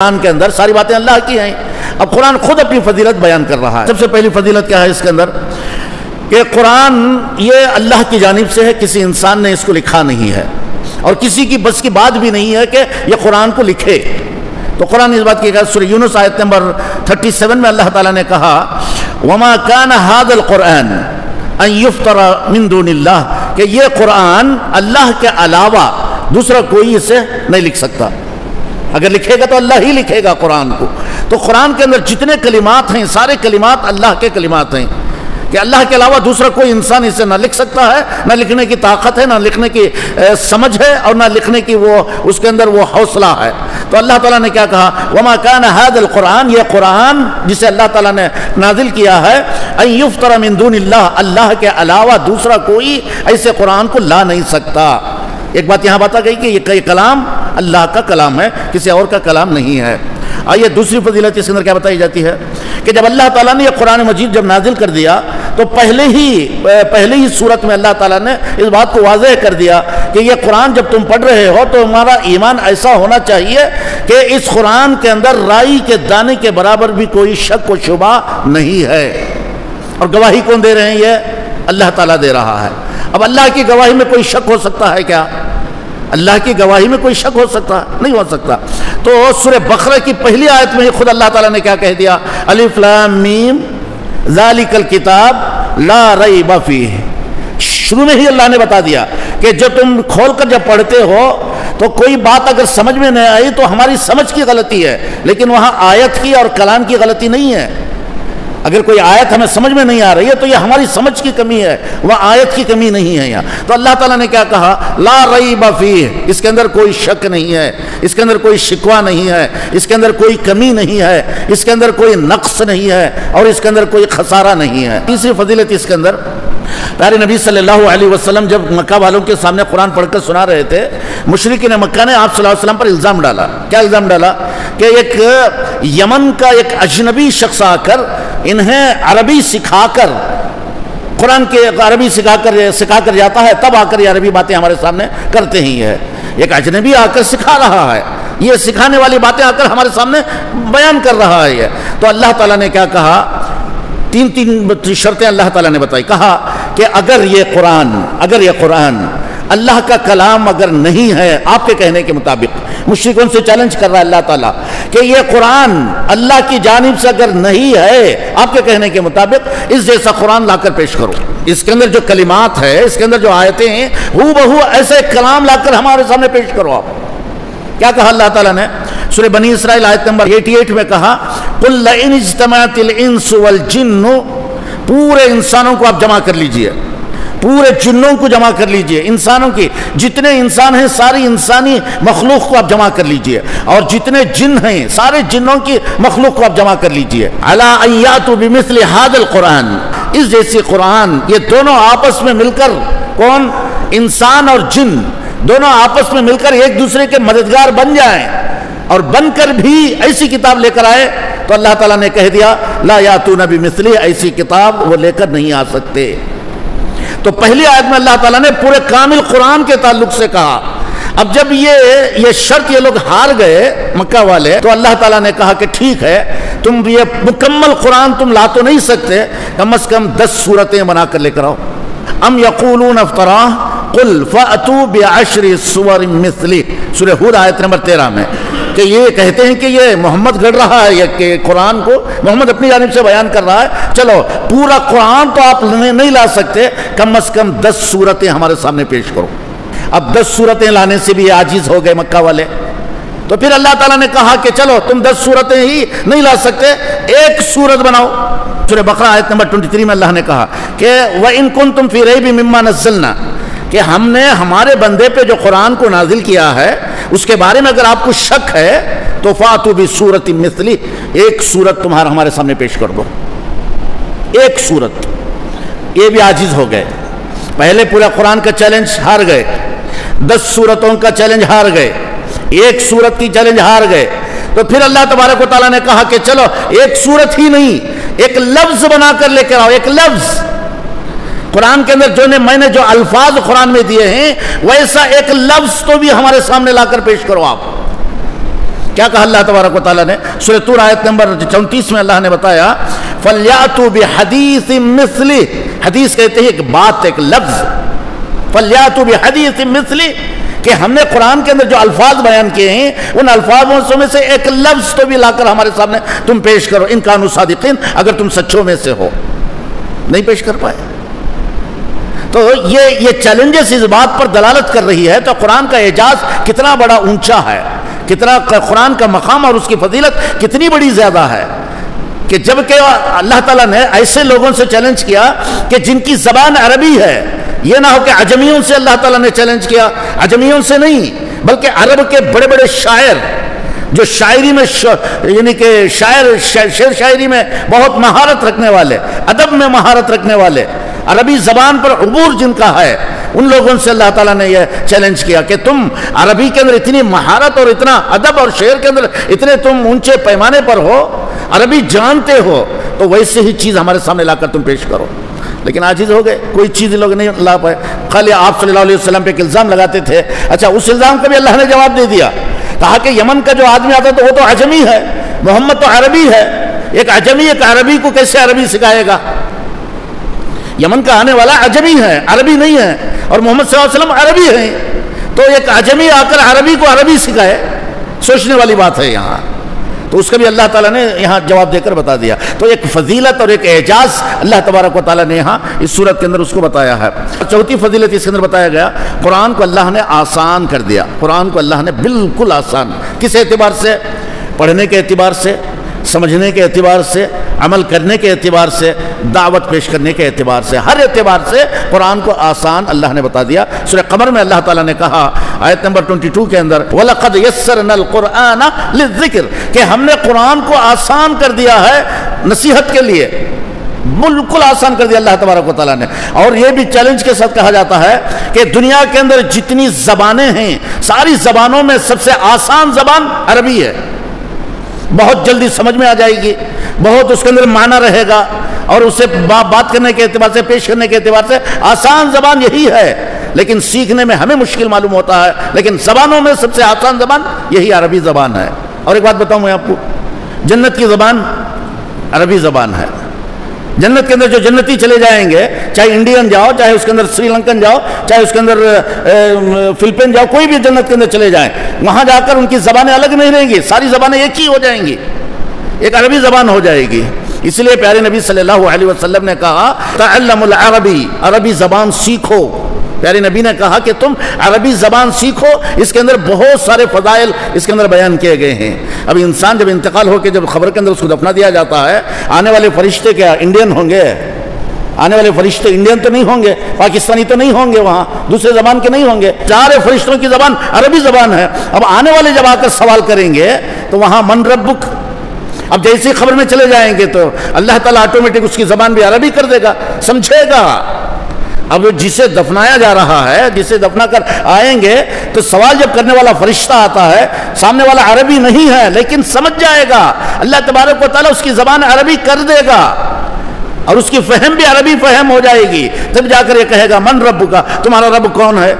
قرآن کے اندر ساری باتیں اللہ کی ہیں۔ اب قرآن خود اپنی فضیلت بیان کر رہا ہے۔ سب سے پہلی فضیلت کیا ہے اس کے اندر کہ قرآن یہ اللہ کی جانب سے ہے، کسی انسان نے اس کو لکھا نہیں ہے اور کسی کی بس کی بات بھی نہیں ہے کہ یہ قرآن کو لکھے۔ تو قرآن اس بات کی کہا سورہ یونس آیت نمبر 37 میں اللہ تعالیٰ نے کہا وَمَا كَانَ هَذَا الْقُرْآنِ أَن يُفْتَرَ مِن دُونِ اللَّهِ کہ یہ قرآن اللہ کے علاوہ دوسرا کوئی اسے نہیں لکھ سکتا۔ اگر لکھے گا تو اللہ ہی لکھے گا قرآن کو۔ تو قرآن کے اندر جتنے کلمات ہیں سارے کلمات اللہ کے کلمات ہیں کہ اللہ کے علاوہ دوسرا کوئی انسان اسے نہ لکھ سکتا ہے، نہ لکھنے کی طاقت ہے، نہ لکھنے کی سمجھ ہے، اور نہ لکھنے کی وہ اس کے اندر وہ حوصلہ ہے۔ تو اللہ تعالیٰ نے کیا کہا وَمَا كَانَ هَذَا الْقُرْآنِ یہ قرآن جسے اللہ تعالیٰ نے نازل کیا ہے أَن يُفْتَرَ مِن دُونِ اللَّهِ اللہ کے علاوہ دوسرا کوئی ایسے قرآن کو لا نہیں سکتا۔ ایک بات یہاں بتا گئی کہ یہ کلام اللہ کا کلام ہے، کسی اور کا کلام نہیں ہے۔ آئیے دوسری فضیلت اس کے اندر کیا بتائی جاتی ہے کہ جب اللہ تعالیٰ نے یہ قرآن مجید جب نازل کر دیا تو پہلے ہی صورت میں اللہ تعالیٰ نے اس بات کو واضح کر دیا کہ یہ قرآن جب تم پڑھ رہے ہو تو ہمارا ایمان ایسا ہونا چاہیے کہ اس قرآن کے اندر رائی کے دانے کے برابر بھی کوئی شک و شبہ نہیں ہے۔ اور گواہی کون دے رہے ہیں؟ یہ اللہ تعالیٰ دے رہا ہے۔ اب اللہ کی گواہی میں کوئی شک ہو سکتا ہے کیا؟ اللہ کی گواہی میں کوئی شک ہو سکتا نہیں ہو سکتا۔ تو سورہ بقرہ کی پہلی آیت میں ہی خود اللہ تعالیٰ نے کیا کہہ دیا الف لام میم ذالک الکتاب لا ریب فیہ۔ شروع میں ہی اللہ نے بتا دیا کہ جو تم کھول کر جب پڑھتے ہو تو کوئی بات اگر سمجھ میں نہیں آئی تو ہماری سمجھ کی غلطی ہے، لیکن وہاں آیت کی اور کلام کی غلطی نہیں ہے۔ اگر کوئی آیت ہمیں سمجھ میں نہیں آ رہی ہے تو یہ ہماری سمجھ کی کمی ہے، وہ آیت کی کمی نہیں ہے یہاں۔ تو اللہ تعالیٰ نے کیا کہا لا ریب فیہ، اس کے اندر کوئی شک نہیں ہے، اس کے اندر کوئی شکوہ نہیں ہے، اس کے اندر کوئی کمی نہیں ہے، اس کے اندر کوئی نقص نہیں ہے، اور اس کے اندر کوئی خسارہ نہیں ہے۔ تیسری فضیلت اس کے اندر پیارے نبی صلی اللہ علیہ وسلم جب مکہ والوں کے سامنے قرآن پڑھ کر سنا رہے تھے، مشرکین مکہ نے آپ صلی اللہ علیہ وسلم پر الزام ڈالا۔ کیا الزام ڈالا؟ کہ ایک یمن کا ایک اجنبی شخص آ کر انہیں عربی سکھا کر قرآن کے عربی سکھا کر جاتا ہے، تب آ کر یہ عربی باتیں ہمارے سامنے کرتے ہی ہے۔ ایک اجنبی آ کر سکھا رہا ہے، یہ سکھانے والی باتیں آ کر ہمارے سامنے بیان کر رہا ہے۔ تو اللہ تعالیٰ نے کیا کہا تین شرطیں اللہ تعالیٰ نے بتائی۔ کہا کہ اگر یہ قرآن اللہ کا کلام اگر نہیں ہے آپ کے کہنے کے مطابق، مشرکوں سے چیلنج کر رہا ہے اللہ تعالیٰ کہ یہ قرآن اللہ کی جانب سے اگر نہیں ہے آپ کے کہنے کے مطابق، اس جیسا قرآن لا کر پیش کرو۔ اس کے اندر جو کلمات ہے، اس کے اندر جو آیتیں ہیں، ہو بہو ایسے کلام لا کر ہمارے سامنے پیش کرو آپ۔ کیا کہا اللہ تعالیٰ نے؟ سورہ بنی اسرائیل آیت نمبر 88 میں کہا قُلْ لَئِنِ اجْتَمَعَتِ الْإِنسُ وَالْجِنُّ، پورے انسانوں کو آپ جمع کر لیجئے، پورے جنوں کو جمع کر لیجئے، انسانوں کی جتنے انسان ہیں ساری انسانی مخلوق کو آپ جمع کر لیجئے، اور جتنے جن ہیں سارے جنوں کی مخلوق کو آپ جمع کر لیجئے عَلَىٰ أَن يَأْتُوا بِمِثْلِ هَذَا الْقُرْآنِ، اس جیسی قرآن، یہ دونوں آپس میں مل کر، کون؟ انسان اور جن دونوں آپس میں مل کر ایک دوسرے کے مددگار بن جائیں اور بن کر بھی ایسی کتاب لے کر آئے۔ تو اللہ تعالیٰ نے کہہ دیا لا یاتون بمثلہ، ایسی کتاب وہ لے کر نہیں آ سکتے۔ تو پہلی آیت میں اللہ تعالیٰ نے پورے کامل قرآن کے تعلق سے کہا۔ اب جب یہ شرط یہ لوگ ہار گئے مکہ والے، تو اللہ تعالیٰ نے کہا کہ ٹھیک ہے تم یہ مکمل قرآن تم لا تو نہیں سکتے، کم از کم 10 سورتیں بنا کر لے کر آؤ۔ ام یقولون افتراہ قل فأتوا بعشر سور مثلہ، سورہ ہود آیت نمبر 13 میں، کہ یہ کہتے ہیں کہ یہ محمد گڑھ رہا ہے، کہ قرآن کو محمد اپنی جانب سے بیان کر رہا ہے، چلو پورا قرآن تو آپ نہیں لا سکتے، کم از کم 10 سورتیں ہمارے سامنے پیش کرو۔ اب 10 سورتیں لانے سے بھی عاجز ہو گئے مکہ والے۔ تو پھر اللہ تعالیٰ نے کہا کہ چلو تم 10 سورتیں ہی نہیں لا سکتے، ایک سورت بناؤ۔ سورہ بقرہ آیت نمبر 23 میں اللہ نے کہا کہ وَإِن كُنتُمْ فِي رَيْبٍ مِّمَّا نَزَّلْنَا، کہ ہم نے ہمارے بندے پہ جو قرآن کو نازل کیا ہے اس کے بارے میں اگر آپ کو شک ہے تو فَأْتُوا بِسُورَةٍ مِّثْلِهِ، ایک سورت تمہارا ہمارے سامنے پیش کر دو، ایک سورت۔ یہ بھی عاجز ہو گئے، پہلے پورا قرآن کا چیلنج ہار گئے، 10 سورتوں کا چیلنج ہار گئے، ایک سورت کی چیلنج ہار گئے۔ تو پھر اللہ تبارک و تعالیٰ نے کہا کہ چلو ایک سورت ہی نہیں، ایک لفظ بنا کر لے کر آؤ، ایک لفظ قرآن کے اندر میں نے جو الفاظ قرآن میں دیے ہیں ویسا ایک لفظ تو بھی ہمارے سامنے لا کر پیش کرو آپ۔ کیا کہا اللہ تبارک و تعالیٰ نے؟ سورہ طور آیت نمبر 34 میں اللہ نے بتایا فَلْيَأْتُوا بِحَدِيثٍ مِثْلِهِ، حدیث کہتے ہیں ایک بات، ایک لفظ، فَلْيَأْتُوا بِحَدِيثٍ مِثْلِهِ، کہ ہم نے قرآن کے اندر جو الفاظ بیان کیے ہیں ان الفاظوں میں سے ایک لفظ تو بھی لا کر ہمارے سامنے تم پیش کرو، ان کانوا صادقین، اگر تم سچوں میں سے ہو۔ نہیں پیش کر پائے۔ تو یہ چیلنجز اس بات پر دلالت کر رہی ہے تو قرآن کا اعجاز کتنا بڑا اونچا ہے، کتنا قرآن کا مقام اور اس کی فضیلت کتنی بڑی زیادہ ہے، کہ جب کہ اللہ تعالیٰ نے ایسے لوگوں سے چیلنج کیا کہ جن کی زبان عربی ہے، یہ نہ ہو کہ عجمیوں سے اللہ تعالیٰ نے چیلنج کیا، عجمیوں سے نہیں بلکہ عرب کے بڑے بڑے شاعر جو شاعری میں یعنی کہ شعر شاعری میں بہت مہارت رکھنے والے، ادب میں مہارت رکھنے والے، عربی زبان پر عبور جن کا ہے، ان لوگوں سے اللہ تعالیٰ نے یہ چیلنج کیا کہ تم عربی کے اندر اتنی مہارت اور اتنا ادب اور شعر کے اندر اتنے تم اونچے پیمانے پر ہو، عربی جانتے ہو، تو ویسے ہی چیز ہمارے سامنے لا کر تم پیش کرو۔ لیکن عاجز ہو گئے، کوئی چیز لوگ نہیں لا پائے، خالی آپ صلی اللہ علیہ وسلم پہ ایک الزام لگاتے تھے۔ اچھا، اس الزام کا بھی اللہ نے جواب دے دیا، کہا کہ یمن کا جو آدمی آتا تو وہ تو عجمی ہے، محمد تو عربی ہے، ایک عجمی ایک عربی کو کیسے عربی سکھائے گا؟ یمن کا آنے والا عجمی ہے، عربی نہیں ہے، اور محمد صلی اللہ علیہ وسلم عربی ہیں، تو ایک عجمی آ کر عربی کو عربی سکھائے، سوچنے والی بات ہے یہاں۔ تو اس کا بھی اللہ تعالیٰ نے یہاں جواب دے کر بتا دیا۔ تو ایک فضیلت اور ایک اعجاز اللہ تبارک و تعالیٰ نے یہاں اس صورت کے اندر اس کو بتایا ہے۔ چوتھی فضیلت اس کے اندر بتایا گیا، قرآن کو اللہ نے آسان کر دیا، قرآن کو اللہ نے بالکل آسان، کس اعتبار سے؟ پڑھنے کے اعتبار سے، سمجھنے کے اعتبار سے، عمل کرنے کے اعتبار سے، دعوت پیش کرنے کے اعتبار سے، ہر اعتبار سے قرآن کو آسان اللہ نے بتا دیا۔ سورہ قمر میں اللہ تعالیٰ نے کہا آیت نمبر 22 کے اندر وَلَقَدْ يَسَّرْنَا الْقُرْآنَ لِلذِّكْرِ، کہ ہم نے قرآن کو آسان کر دیا ہے نصیحت کے لیے، بالکل آسان کر دیا اللہ تبارک و تعالیٰ نے۔ اور یہ بھی چیلنج کے ساتھ کہا جاتا ہے کہ دنیا کے اندر جتنی زبانیں ہیں ساری زبانوں میں سب سے آسان زبان عربی ہے، بہت جلدی سمجھ میں آ جائے گی، بہت اس کے اندر معنی رہے گا، اور اسے بات کرنے کے اعتبار سے، پیش کرنے کے اعتبار سے آسان زبان یہی ہے، لیکن سیکھنے میں ہمیں مشکل معلوم ہوتا ہے، لیکن زبانوں میں سب سے آسان زبان یہی عربی زبان ہے۔ اور ایک بات بتاؤں میں آپ کو، جنت کی زبان عربی زبان ہے۔ جنت کے اندر جو جنتی چلے جائیں گے، چاہے انڈین جاؤ، چاہے اس کے اندر سری لنکن جاؤ، چاہے اس کے اندر فلپین جاؤ، کوئی بھی جنت کے اندر چلے جائیں، وہاں جا کر ان کی زبانیں الگ نہیں رہیں گی، ساری زبانیں ایک ہی ہو جائیں گی، ایک عربی زبان ہو جائے گی۔ اس لیے پیارے نبی صلی اللہ علیہ وسلم نے کہا تعلموا العربی، عربی زبان سیکھو۔ پیارے نبی نے کہا کہ تم عربی زبان سیکھو، اس کے اندر بہت سارے فضائل اس کے اندر بیان کیے گئے ہیں۔ اب انسان جب انتقال ہو کے جب قبر کے اندر اس کو دفنا دیا جاتا ہے، آنے والے فرشتے کیا انڈین ہوں گے؟ آنے والے فرشتے انڈین تو نہیں ہوں گے، پاکستانی تو نہیں ہوں گے، وہاں دوسرے زبان کے نہیں ہوں گے، سارے فرشتوں کی زبان عربی زبان ہے۔ اب آنے والے جب آ کر سوال کریں گے تو وہاں من ربک، اب جیسی خبر میں چلے جائیں گے تو اللہ تعالیٰ آٹومیٹک اس کی زبان بھی عربی کر دے گا، سمجھے گا۔ اب جسے دفنایا جا رہا ہے، جسے دفنا کر آئیں گے تو سوال جب کرنے والا فرشتہ آتا ہے، سامنے والا عربی نہیں ہے لیکن سمجھ جائے گا، اللہ تبارک و تعالیٰ اس کی زبان عربی کر دے گا، اور اس کی فہم بھی عربی فہم ہو جائے گی۔ تب جا کر یہ کہے گا من رب کا، تمہارا رب کون ہے؟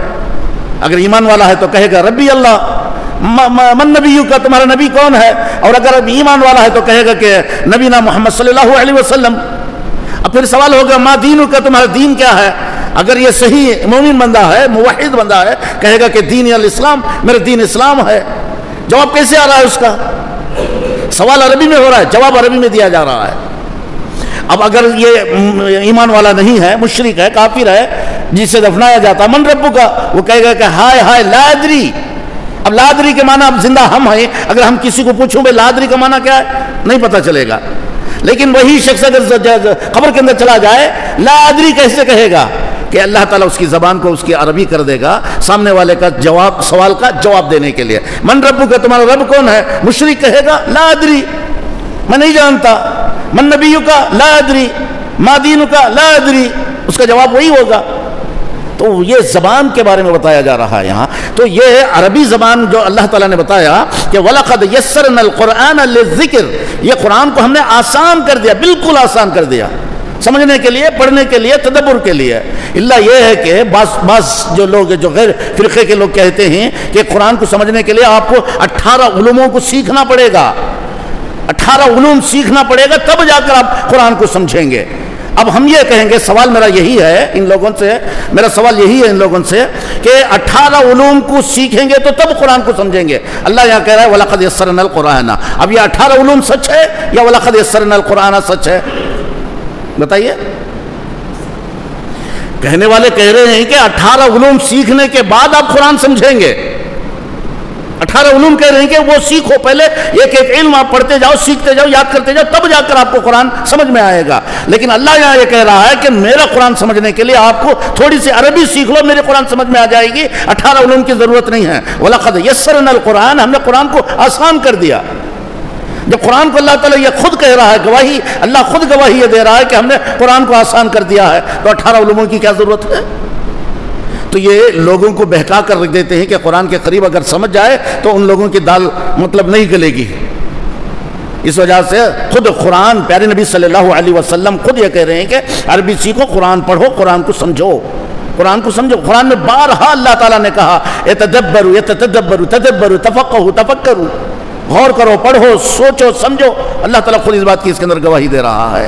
اگر ایمان والا ہے تو کہے گا ربی اللہ۔ من نبیو کا، تمہارا نبی کون ہے؟ اور اگر اب ایمان والا ہے تو کہے گا کہ نبینا محمد صلی اللہ علیہ وسلم۔ اب پھر سوال ہوگا ما دینو کا، تمہارا دین کیا ہے؟ اگر یہ صحیح مومن بندہ ہے، موحد بندہ ہے، کہے گا کہ دین الاسلام، میرا دین اسلام ہے۔ جواب کیسے آ رہا ہے اس کا؟ سوال عربی میں ہو رہا ہے، جواب عربی میں دیا جا رہا ہے۔ اب اگر یہ ایمان والا نہیں ہے، مشرک ہے، کافر ہے، جسے دفنایا جاتا من ربو کا، وہ کہے گا کہ ہائے ہائے لا ادری۔ اب لا ادری کے معنی اب زندہ ہم ہیں، اگر ہم کسی کو پوچھوں بھائی لا ادری کا معنی کیا ہے، نہیں پتہ چلے گا۔ لیکن وہی شخص اگر قبر کے اندر چلا جائے، لا ادری کیسے کہے گا؟ کہ اللہ تعالیٰ اس کی زبان کو اس کی عربی کر دے گا، سامنے والے کا جواب، سوال کا جواب دینے کے لیے۔ من ربو کا، تمہارا رب کون ہے؟ مشرک کہے گا لا ادری، میں نہیں جانتا۔ من نبیو کا لا ادری، ما دینو کا لا ادری، اس کا جواب وہی ہوگا۔ تو یہ زبان کے بارے میں بتایا جا رہا ہے یہاں۔ تو یہ عربی زبان جو اللہ تعالیٰ نے بتایا کہ وَلَقَدْ يَسَّرْنَا الْقُرْآنَ لِلذِّكْرِ، یہ قرآن کو ہم نے آسان کر دیا، بالکل آسان کر دیا۔ سمجھنے کے لیے، پڑھنے کے لیے، تدبر کے لیے. اللہ یہ ہے کہ بعض جو لوگ جو غیر فرقے کے لوگ کہتے ہیں کہ قرآن کو سمجھنے کے لیے آپ کو 18 علوموں کو سیکھنا پڑے گا، 18 علوم سیکھنا پڑے گا تب جا کر آپ قرآن کو سمجھیں گے. اب ہم یہ کہیں گے، سوال میرا یہی ہے ان لوگوں سے، میرا سوال یہی ہے ان لوگوں سے کہ 18 علوم کو سیکھیں گے تو تب قرآن کو سمجھیں گے. اللہ یہاں کہہ رہا ہے وَلَقَدْ يَسَّرْنَا الْقُرْآنَ. اب یہ 18 علوم سچ ہے یا وَلَقَدْ يَسَّرْنَا الْقُرْآنَ سچ ہے؟ بتائیے. کہنے والے کہہ رہے ہیں کہ 18 علوم سیکھنے کے بعد آپ قرآن سمجھیں گے. 18 علوم کہہ رہے ہیں کہ وہ سیکھو، پہلے ایک ایک علم آپ پڑھتے جاؤ، سیکھتے جاؤ، یاد کرتے جاؤ، تب جا کر آپ کو قرآن سمجھ میں آئے گا. لیکن اللہ یہاں یہ کہہ رہا ہے کہ میرا قرآن سمجھنے کے لیے آپ کو تھوڑی سی عربی سیکھ لو، میرے قرآن سمجھ میں آ جائے گی. 18 علوم کی ضرورت نہیں ہے. وَلَقَدْ يَسَّرْنَا الْقُرْآنَ، ہم نے قرآن کو آسان کر دیا. جب قرآن کو اللہ تعالیٰ یہ خود کہہ رہا ہے، گواہی اللہ خود گواہی یہ دے رہا ہے کہ ہم نے قرآن کو آسان کر دیا ہے، تو 18 علوموں کی کیا ضرورت ہے؟ تو یہ لوگوں کو بہکا کر رکھ دیتے ہیں کہ قرآن کے قریب اگر سمجھ جائے تو ان لوگوں کی دال مطلب نہیں گلے گی. اس وجہ سے خود قرآن، پیارے نبی صلی اللہ علیہ وسلم خود یہ کہہ رہے ہیں کہ عربی سیکھو، قرآن پڑھو، قرآن کو سمجھو، قرآن کو سمجھو. قرآن میں بارہا اللہ تعالیٰ نے کہا اتدبروا یتدبروا تدبروا تفقہوا تفکروا، غور کرو، پڑھو، سوچو، سمجھو. اللہ تعالیٰ خود اس بات کی اس کے اندر گواہی دے رہا ہے.